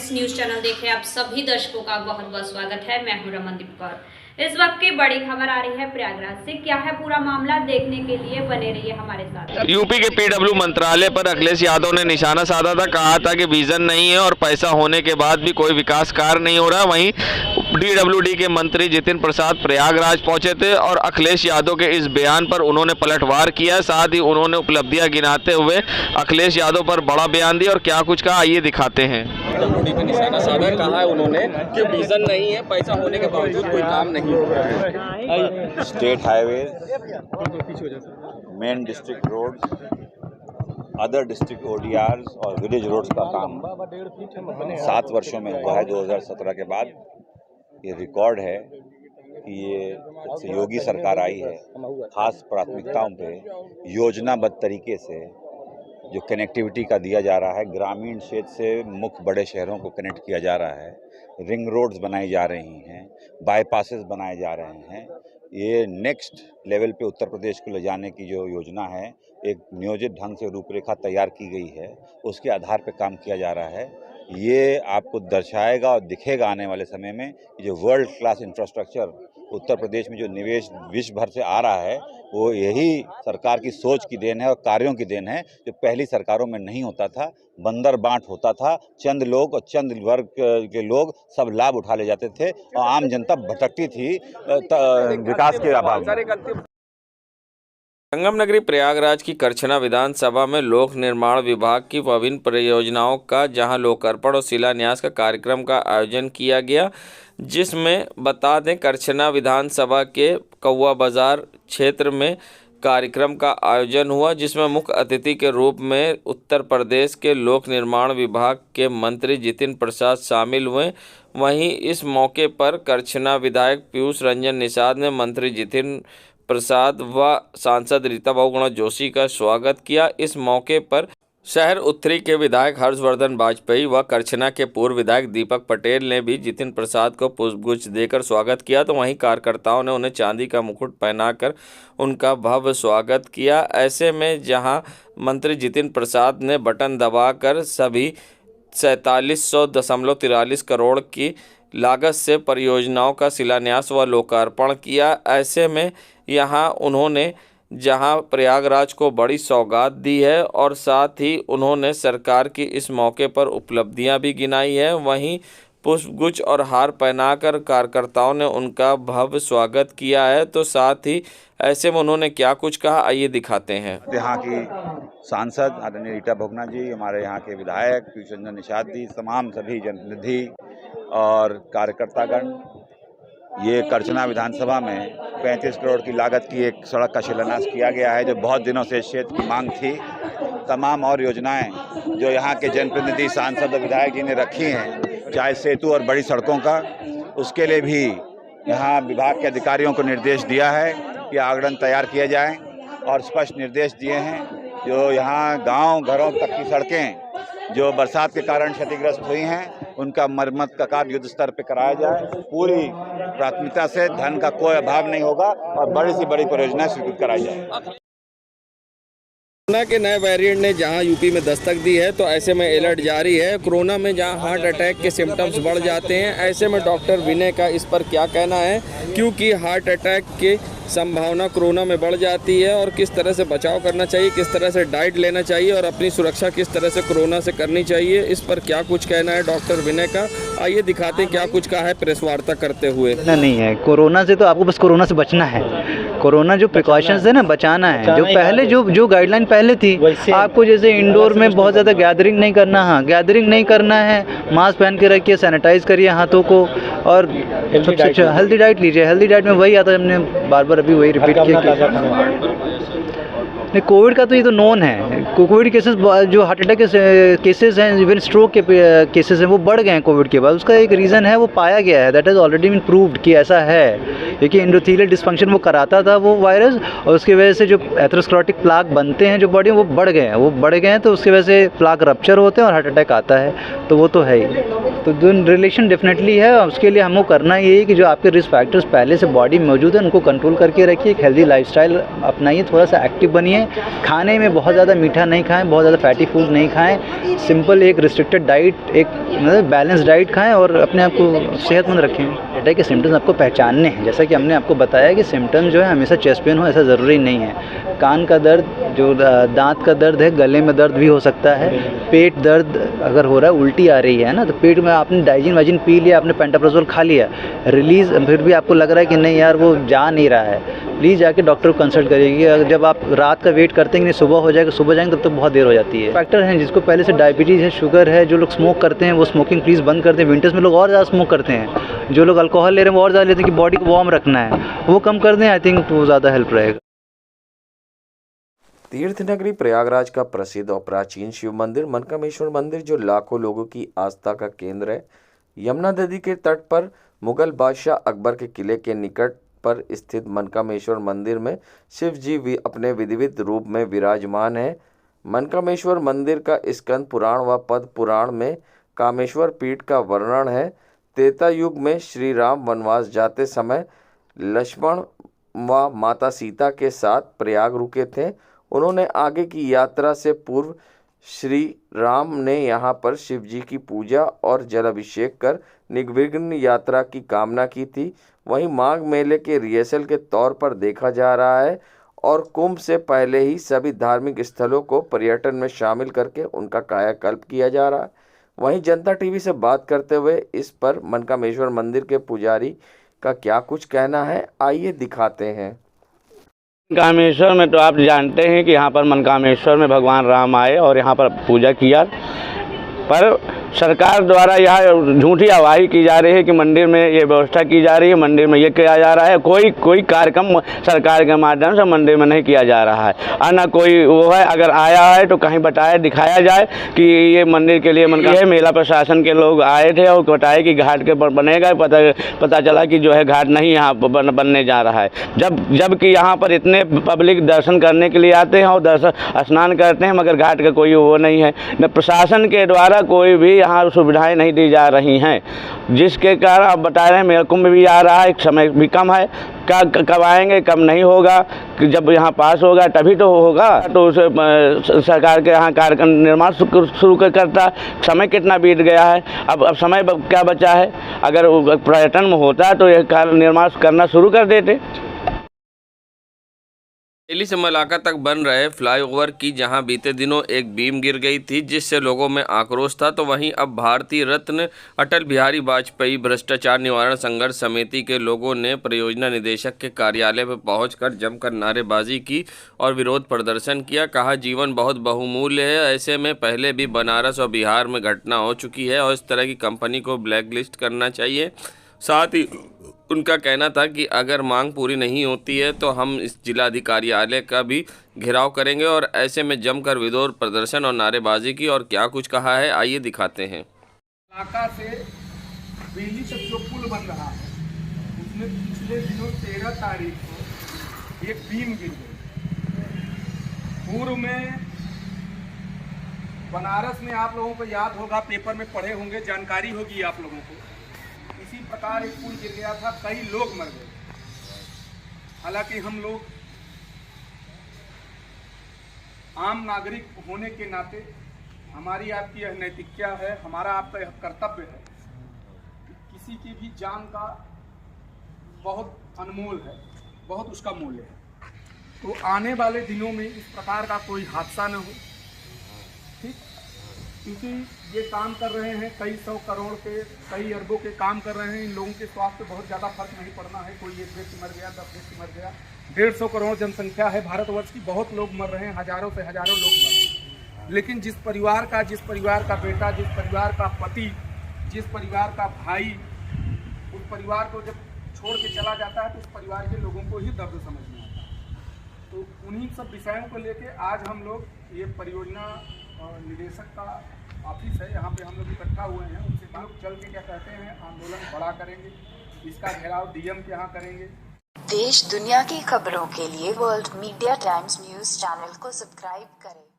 Times news channel देख रहे आप सभी दर्शकों का बहुत बहुत स्वागत है। मैं हूं रमनदीप कौर। इस वक्त की बड़ी खबर आ रही है प्रयागराज से। क्या है पूरा मामला, देखने के लिए बने रहिए हमारे साथ। यूपी के पीडब्ल्यू मंत्रालय पर अखिलेश यादव ने निशाना साधा था। कहा था कि विजन नहीं है और पैसा होने के बाद भी कोई विकास कार्य नहीं हो रहा। वहीं डीडब्ल्यूडी के मंत्री जितिन प्रसाद प्रयागराज पहुंचे थे और अखिलेश यादव के इस बयान पर उन्होंने पलटवार किया। साथ ही उन्होंने उपलब्धियां गिनाते हुए अखिलेश यादव पर बड़ा बयान दिया और क्या कुछ कहा आइए दिखाते हैं। डीडब्ल्यूडी पे निशाना साधा, कहा है उन्होंने कि विजन नहीं है, पैसा होने के बावजूद कोई काम नहीं हो रहा है। State highways, main district roads, other district ODRs और विलेज रोड्स का काम 7 वर्षों में हुआ है। 2017 के बाद ये रिकॉर्ड है कि ये योगी सरकार आई है, खास प्राथमिकताओं पे योजनाबद्ध तरीके से जो कनेक्टिविटी का दिया जा रहा है, ग्रामीण क्षेत्र से मुख्य बड़े शहरों को कनेक्ट किया जा रहा है, रिंग रोड्स बनाई जा रही हैं, बाईपासेस बनाए जा रहे हैं। ये नेक्स्ट लेवल पे उत्तर प्रदेश को ले जाने की जो योजना है, एक नियोजित ढंग से रूपरेखा तैयार की गई है, उसके आधार पे काम किया जा रहा है। ये आपको दर्शाएगा और दिखेगा आने वाले समय में जो world class infrastructure Uttar Pradesh में जो निवेश विश्व भर से आ रहा है, वो यही सरकार की सोच की देन है और कार्यों की देन है, जो पहली सरकारों में नहीं होता था। बंदर बांट होता था, चंद लोग और चंद वर्ग के लोग सब लाभ उठा ले जाते थे और आम जनता भटकती थी विकास के अभाव में। संगम नगरी प्रयागराज की करछना विधानसभा में लोक निर्माण विभाग की विभिन्न परियोजनाओं का जहां लोकार्पण और शिलान्यास का कार्यक्रम का आयोजन किया गया, जिसमें बता दें करछना विधानसभा के कौआ बाजार क्षेत्र में कार्यक्रम का आयोजन हुआ, जिसमें मुख्य अतिथि के रूप में उत्तर प्रदेश के लोक निर्माण विभाग के मंत्री जितिन प्रसाद शामिल हुए। वहीं इस मौके पर करछना विधायक पीयूष रंजन निषाद ने मंत्री जितिन प्रसाद व सांसद रीता बहुगुणा जोशी का स्वागत किया। इस मौके पर शहर उत्तरी के विधायक हर्षवर्धन वाजपेयी व करछना के पूर्व विधायक दीपक पटेल ने भी जितिन प्रसाद को पुष्पगुच्छ देकर स्वागत किया, तो वहीं कार्यकर्ताओं ने उन्हें चांदी का मुकुट पहनाकर उनका भव्य स्वागत किया। ऐसे में जहां मंत्री जितिन प्रसाद ने बटन दबाकर सभी 4743 करोड़ की लागत से परियोजनाओं का शिलान्यास व लोकार्पण किया। ऐसे में यहाँ उन्होंने जहां प्रयागराज को बड़ी सौगात दी है और साथ ही उन्होंने सरकार की इस मौके पर उपलब्धियां भी गिनाई है। वहीं पुष्पगुच्छ और हार पहनाकर कार्यकर्ताओं ने उनका भव्य स्वागत किया है। तो साथ ही ऐसे में उन्होंने क्या कुछ कहा आइए दिखाते हैं। यहाँ की सांसद आदरणीय रीता बहुगुणा जी, हमारे यहाँ के विधायक पीयूष रंजन निषाद जी, तमाम सभी जनप्रतिनिधि और कार्यकर्तागण, ये करछना विधानसभा में 35 करोड़ की लागत की एक सड़क का शिलान्यास किया गया है, जो बहुत दिनों से इस क्षेत्र की मांग थी। तमाम और योजनाएं जो यहाँ के जनप्रतिनिधि, सांसद और विधायक जी ने रखी हैं, चाहे सेतु और बड़ी सड़कों का, उसके लिए भी यहाँ विभाग के अधिकारियों को निर्देश दिया है कि आगरण तैयार किए जाएं और स्पष्ट निर्देश दिए हैं जो यहाँ गाँव घरों तक की सड़कें जो बरसात के कारण क्षतिग्रस्त हुई हैं, उनका मरम्मत का कार्य युद्ध स्तर पर कराया जाए। पूरी प्राथमिकता से धन का कोई अभाव नहीं होगा और बड़ी से बड़ी परियोजनाएं स्वीकृत कराई जाए। कोरोना के नए वेरिएंट ने जहां यूपी में दस्तक दी है, तो ऐसे में अलर्ट जारी है। कोरोना में जहां हार्ट अटैक के सिम्टम्स बढ़ जाते हैं, ऐसे में डॉक्टर विनय का इस पर क्या कहना है, क्योंकि हार्ट अटैक की संभावना कोरोना में बढ़ जाती है और किस तरह से बचाव करना चाहिए, किस तरह से डाइट लेना चाहिए और अपनी सुरक्षा किस तरह से कोरोना से करनी चाहिए, इस पर क्या कुछ कहना है डॉक्टर विनय का। आइए दिखाते हैं क्या कुछ कहा है प्रेस वार्ता करते हुए। नहीं है कोरोना से, तो आपको बस कोरोना से बचना है। कोरोना जो प्रिकॉशंस है ना, बचाना है। जो पहले जो गाइडलाइन पहले थी, आपको जैसे इंडोर में बहुत ज़्यादा गैदरिंग नहीं करना, हाँ गैदरिंग नहीं करना है, मास्क पहन के रखिए, सैनिटाइज करिए हाथों को और सबसे अच्छा हेल्दी डाइट लीजिए। हेल्दी डाइट में वही आता है, हमने बार बार अभी वही रिपीट किया। नहीं, कोविड का तो ये तो नोन है। कोविड केसेस जो हार्ट अटैक के केसेस हैं, इवन स्ट्रोक के केसेस हैं, वो बढ़ गए हैं कोविड के बाद। उसका एक रीज़न है, वो पाया गया है, that is already been proved कि ऐसा है, क्योंकि एंडोथेलियल डिस्फंक्शन वो कराता था वो वायरस, और उसकी वजह से जो एथेरोस्क्लेरोटिक प्लाक बनते हैं जो बॉडी में, वो बढ़ गए हैं, तो उसकी वजह से प्लाक रप्चर होते हैं और हार्ट अटैक आता है। तो वो तो है ही, तो दो रिलेशन डेफिनेटली है। उसके लिए हमको करना ये है कि जो आपके रिस्क फैक्टर्स पहले से बॉडी में मौजूद है, उनको कंट्रोल करके रखिए, एक हेल्दी लाइफस्टाइल अपनाइए, थोड़ा सा एक्टिव बनिए, खाने में बहुत ज़्यादा मीठा मीठा नहीं खाएं, बहुत ज़्यादा फैटी फूड नहीं खाएं, सिंपल एक रिस्ट्रिक्टेड डाइट, एक मतलब बैलेंस डाइट खाएं और अपने आप को सेहतमंद रखें। अटैक के सिम्टम्स आपको पहचानने हैं, जैसा कि हमने आपको बताया कि सिम्टम्स जो है हमेशा चेस्ट पेन हो ऐसा ज़रूरी नहीं है। कान का दर्द, जो दांत का दर्द है, गले में दर्द भी हो सकता है, पेट दर्द अगर हो रहा है, उल्टी आ रही है ना, तो पेट में आपने डाइजिन वाइजिन पी लिया, आपने पेंटाप्रोजोल खा लिया, रिलीज़ फिर भी आपको लग रहा है कि नहीं यार वो जा नहीं रहा है, प्लीज़ जाके डॉक्टर को कंसल्ट करिएगा। अगर जब आप रात का वेट करते हैं कि नहीं सुबह हो जाएगा, सुबह जाएंगे तब तो बहुत देर हो जाती है। फैक्टर हैं जिसको पहले से डायबिटीज़ है, शुगर है, जो लोग स्मोक करते हैं वो स्मोकिंग प्लीज़ बंद कर दें। विंटर्स में लोग और ज़्यादा स्मोक करते हैं, जो लोग अल्कोहल ले रहे हैं वो और ज़्यादा लेते हैं कि बॉडी को वार्म रखना है, वो कम कर दें। आई थिंक तो ज़्यादा हेल्प रहेगा। तीर्थ नगरी प्रयागराज का प्रसिद्ध और प्राचीन शिव मंदिर मनकामेश्वर मंदिर, जो लाखों लोगों की आस्था का केंद्र है, यमुना नदी के तट पर मुगल बादशाह अकबर के किले के निकट पर स्थित मनकामेश्वर मंदिर में शिव जी भी अपने विधिवत रूप में विराजमान है। मनकामेश्वर मंदिर का स्कंद पुराण व पद्म पुराण में कामेश्वर पीठ का वर्णन है। त्रेता युग में श्री राम वनवास जाते समय लक्ष्मण व माता सीता के साथ प्रयाग रुके थे। उन्होंने आगे की यात्रा से पूर्व श्री राम ने यहाँ पर शिव जी की पूजा और जल अभिषेक कर निर्विघ्न यात्रा की कामना की थी। वहीं माघ मेले के रिहर्सल के तौर पर देखा जा रहा है और कुंभ से पहले ही सभी धार्मिक स्थलों को पर्यटन में शामिल करके उनका कायाकल्प किया जा रहा है। वहीं जनता टीवी से बात करते हुए इस पर मनकामेश्वर मंदिर के पुजारी का क्या कुछ कहना है, आइए दिखाते हैं। मनकामेश्वर में तो आप जानते हैं कि यहाँ पर मनकामेश्वर में भगवान राम आए और यहाँ पर पूजा किया, पर सरकार द्वारा यह झूठी अफवाही की जा रही है कि मंदिर में ये व्यवस्था की जा रही है, मंदिर में ये किया जा रहा है। कोई कार्यक्रम सरकार के माध्यम से मंदिर में नहीं किया जा रहा है, और ना कोई वो है। अगर आया है तो कहीं बताया, दिखाया जाए कि ये मंदिर के लिए ये मेला प्रशासन के लोग आए थे और बताए कि घाट के पर बनेगा। पता चला कि जो है घाट नहीं यहाँ बनने जा रहा है, जबकि यहाँ पर इतने पब्लिक दर्शन करने के लिए आते हैं और दर्शन स्नान करते हैं, मगर घाट का कोई वो नहीं है। न प्रशासन के द्वारा कोई भी यहाँ सुविधाएं नहीं दी जा रही हैं, जिसके कारण आप बता रहे हैं मेला कुंभ भी आ रहा है, समय भी कम है। कब आएंगे, कब नहीं होगा, जब यहाँ पास होगा तभी तो होगा। तो उसे सरकार के यहाँ कार्यक्रम निर्माण शुरू करता, समय कितना बीत गया है, अब समय क्या बचा है। अगर पर्यटन में होता तो यह कार्य निर्माण करना शुरू कर देते। दिल्ली से मलाका तक बन रहे फ्लाईओवर की जहां बीते दिनों एक बीम गिर गई थी, जिससे लोगों में आक्रोश था, तो वहीं अब भारतीय रत्न अटल बिहारी वाजपेयी भ्रष्टाचार निवारण संघर्ष समिति के लोगों ने परियोजना निदेशक के कार्यालय पर पहुंचकर जमकर नारेबाजी की और विरोध प्रदर्शन किया। कहा जीवन बहुत बहुमूल्य है, ऐसे में पहले भी बनारस और बिहार में घटना हो चुकी है और इस तरह की कंपनी को ब्लैकलिस्ट करना चाहिए। साथ ही उनका कहना था कि अगर मांग पूरी नहीं होती है तो हम इस जिलाधिकारियालय का भी घेराव करेंगे और ऐसे में जमकर विरोध प्रदर्शन और नारेबाजी की। और क्या कुछ कहा है, आइए दिखाते हैं। मलाका से बेली तक जो पुल बन रहा है, उसमें पिछले दिनों 13 तारीख को एक बीम गिर गई। पूर्व में बनारस में आप लोगों को याद होगा, पेपर में पढ़े होंगे, जानकारी होगी आप लोगों को, इसी प्रकार एक पुल गिर गया था, कई लोग मर गए। हालांकि हम लोग आम नागरिक होने के नाते हमारी आपकी यह नैतिकता है, हमारा आपका यह कर्तव्य है कि किसी की भी जान का बहुत अनमोल है, बहुत उसका मूल्य है। तो आने वाले दिनों में इस प्रकार का कोई हादसा न हो, ठीक, क्योंकि ये काम कर रहे हैं, कई 100 करोड़ के, कई अरबों के काम कर रहे हैं। इन लोगों के स्वास्थ्य पर बहुत ज़्यादा फर्क नहीं पड़ना है। कोई 1 व्यक्ति मर गया, 10 व्यक्ति मर गया, 150 करोड़ जनसंख्या है भारतवर्ष की, बहुत लोग मर रहे हैं, हजारों से हजारों लोग मर रहे हैं। लेकिन जिस परिवार का बेटा, जिस परिवार का पति, जिस परिवार का भाई उस परिवार को जब छोड़ के चला जाता है तो उस परिवार के लोगों को ही दर्द समझ में आता है। तो उन्हीं सब विषयों को लेके आज हम लोग ये परियोजना निदेशक का ऑफिस है, यहाँ पे हम लोग इकट्ठा हुए हैं। उनसे हम लोग चल के क्या कहते हैं, आंदोलन बड़ा करेंगे, इसका घेराव डीएम के यहाँ करेंगे। देश दुनिया की खबरों के लिए world media times news channel को सब्सक्राइब करें।